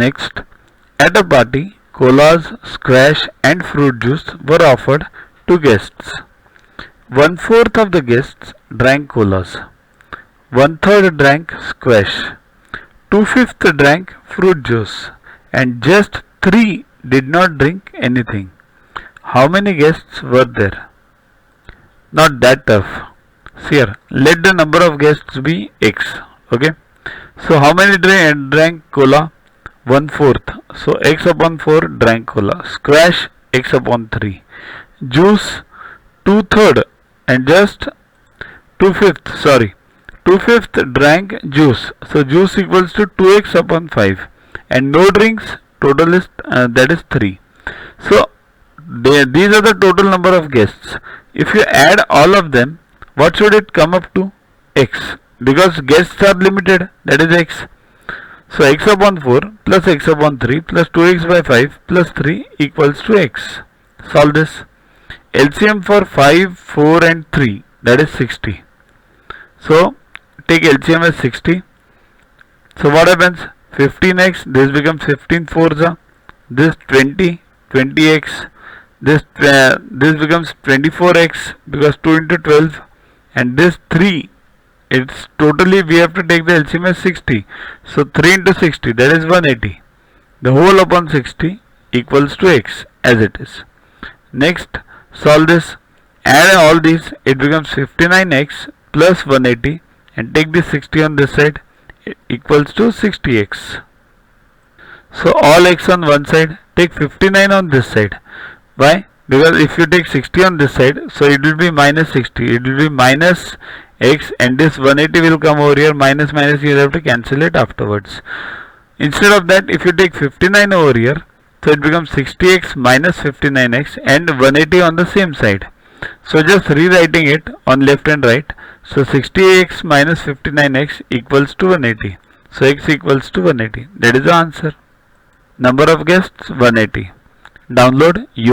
Next, at a party, colas, squash and fruit juice were offered to guests. One-fourth of the guests drank colas. One-third drank squash. Two-fifths drank fruit juice. And just three did not drink anything. How many guests were there? Not that tough. See here, let the number of guests be x. Okay. So how many drank cola? One-fourth. So x upon 4 drank cola. Squash x upon 3. Juice two-third and just two-fifth. Sorry. Two-fifth drank juice. So juice equals to 2x upon 5. And no drinks. Total is that is 3. So these are the total number of guests. If you add all of them, what should it come up to? X. Because guests are limited, that is x. So x upon 4 plus x upon 3 plus 2x by 5 plus 3 equals to x. Solve this. LCM for 5, 4 and 3, that is 60. So take LCM as 60. So what happens? 15x, this becomes 15 fours. This 20, 20x. This becomes 24x because 2 into 12. And this 3, it's totally we have to take the LCM as 60. So 3 into 60, that is 180. The whole upon 60 equals to x as it is. Next, solve this. Add all these, it becomes 59x plus 180 and take this 60 on this side equals to 60x. So all x on one side, take 59 on this side. Why? Because if you take 60 on this side, so it will be minus 60. It will be minus x and this 180 will come over here. Minus minus, you have to cancel it afterwards. Instead of that, if you take 59 over here, so it becomes 60x minus 59x and 180 on the same side. So just rewriting it on left and right. So 60x minus 59x equals to 180. So x equals to 180. That is the answer. Number of guests 180. Download